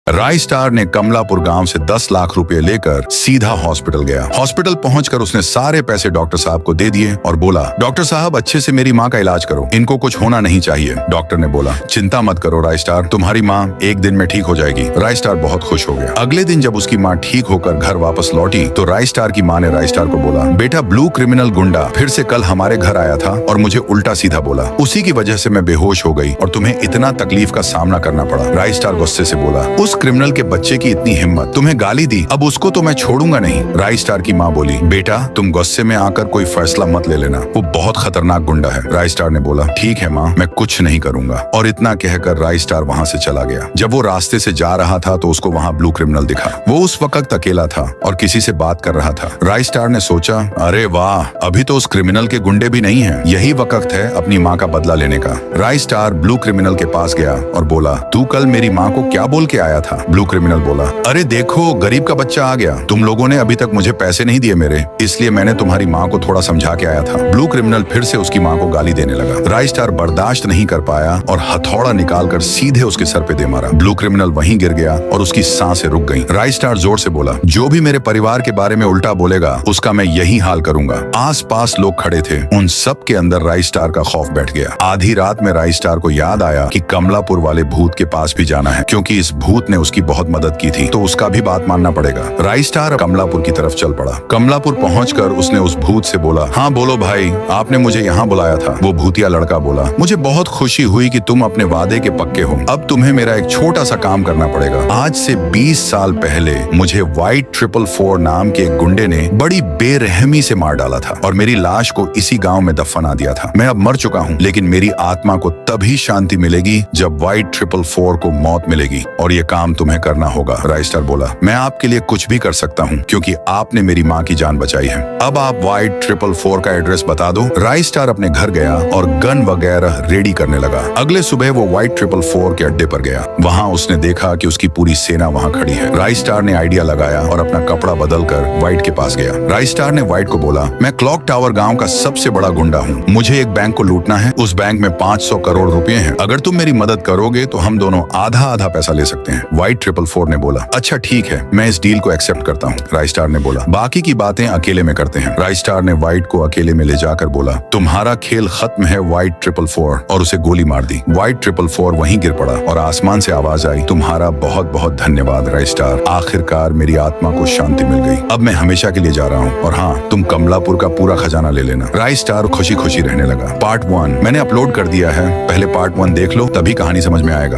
राय star ने कमलापुर गांव से 10 लाख रुपए लेकर सीधा हॉस्पिटल गया। हॉस्पिटल पहुंचकर उसने सारे पैसे डॉक्टर साहब को दे दिए और बोला, डॉक्टर साहब अच्छे से मेरी माँ का इलाज करो, इनको कुछ होना नहीं चाहिए। डॉक्टर ने बोला, चिंता मत करो राय स्टार, तुम्हारी माँ एक दिन में ठीक हो जाएगी। राय स्टार बहुत खुश हो गया। अगले दिन जब उसकी माँ ठीक होकर घर वापस लौटी तो राय स्टार की माँ ने राय स्टार को बोला, बेटा ब्लू क्रिमिनल गुंडा फिर से कल हमारे घर आया था और मुझे उल्टा सीधा बोला, उसी की वजह से मैं बेहोश हो गई और तुम्हें इतना तकलीफ का सामना करना पड़ा। राय स्टार गुस्से से बोला, उस क्रिमिनल के बच्चे की इतनी हिम्मत, तुम्हें गाली दी, अब उसको तो मैं छोड़ूंगा नहीं। राय स्टार की माँ बोली, बेटा तुम गुस्से में आकर कोई फैसला मत ले लेना, वो बहुत खतरनाक गुंडा है। राय स्टार ने बोला, ठीक है माँ, मैं कुछ नहीं करूंगा। और इतना कहकर राय स्टार वहाँ से चला गया। जब वो रास्ते से जा रहा था तो उसको वहाँ ब्लू क्रिमिनल दिखा। वो उस वक्त अकेला था और किसी से बात कर रहा था। राय स्टार ने सोचा, अरे वाह, अभी तो उस क्रिमिनल के गुंडे भी नहीं हैं, यही वक्त है अपनी माँ का बदला लेने का। राय स्टार ब्लू क्रिमिनल के पास गया और बोला, तू कल मेरी माँ को क्या बोल के आया था? ब्लू क्रिमिनल बोला, अरे देखो गरीब का बच्चा आ गया, तुम लोगों ने अभी तक मुझे पैसे नहीं दिए मेरे, इसलिए मैंने तुम्हारी माँ को थोड़ा समझा के आया था। ब्लू क्रिमिनल फिर से उसकी माँ को गाली देने लगा। राय स्टार बर्दाश्त नहीं कर पाया और हथौड़ा निकालकर सीधे उसके सर पे दे मारा। ब्लू क्रिमिनल वहीं गिर गया और उसकी सांसें रुक गईं। राय स्टार जोर से बोला, जो भी मेरे परिवार के बारे में उल्टा बोलेगा उसका मैं यही हाल करूंगा। आसपास लोग खड़े थे, उन सब के अंदर राय स्टार का खौफ बैठ गया। आधी रात में राय स्टार को याद आया कि कमलापुर वाले भूत के पास भी जाना है, क्योंकि इस भूत ने उसकी बहुत मदद की थी, तो उसका भी बात मानना पड़ेगा। राय स्टार कमलापुर की तरफ चल पड़ा। कमलापुर पहुंचकर उसने उस भूत से बोला, हाँ बोलो भाई, आपने मुझे यहाँ बुलाया था। वो भूतिया लड़का बोला, मुझे बहुत खुशी हुई कि तुम अपने वादे के पक्के हो। अब तुम्हें मेरा एक छोटा सा काम करना पड़ेगा। आज से 20 साल पहले मुझे व्हाइट 444 नाम के एक गुंडे ने बड़ी बेरहमी से मार डाला था और मेरी लाश को इसी गांव में दफना दिया था। मैं अब मर चुका हूँ, लेकिन मेरी आत्मा को तभी शांति मिलेगी जब व्हाइट 444 को मौत मिलेगी, और ये काम तुम्हें करना होगा। राय स्टार बोला, मैं आपके लिए कुछ भी कर सकता हूँ, क्योंकि आपने मेरी माँ की जान बचाई है। अब आप व्हाइट 444 का एड्रेस बता दो। राय स्टार अपने घर गया और गन वगैरह रेडी करने लगा। अगले सुबह वो व्हाइट 444 के अड्डे पर गया। वहाँ उसने देखा कि उसकी पूरी सेना वहाँ खड़ी है। राय स्टार ने आइडिया लगाया और अपना कपड़ा बदलकर व्हाइट के पास गया। राय स्टार ने व्हाइट को बोला, मैं क्लॉक टावर गांव का सबसे बड़ा गुंडा हूँ, मुझे एक बैंक को लूटना है। उस बैंक में 500 करोड़ रुपए हैं। अगर तुम मेरी मदद करोगे तो हम दोनों आधा आधा पैसा ले सकते हैं। व्हाइट 444 ने बोला, अच्छा ठीक है, मैं इस डील को एक्सेप्ट करता हूँ। राय स्टार ने बोला, बाकी की बातें अकेले में करते हैं। राय स्टार ने व्हाइट को अकेले में ले जाकर बोला, तुम्हारा खेल खत्म है व्हाइट 444, और उसे गोली मार दी। व्हाइट 444 वहीं गिर पड़ा और आसमान से आवाज आई, तुम्हारा बहुत बहुत धन्यवाद राय स्टार, आखिरकार मेरी आत्मा को शांति मिल गई। अब मैं हमेशा के लिए जा रहा हूँ, और हाँ, तुम कमलापुर का पूरा खजाना ले लेना। राय स्टार खुशी खुशी रहने लगा। पार्ट 1 मैंने अपलोड कर दिया है, पहले पार्ट 1 देख लो, तभी कहानी समझ में आएगा।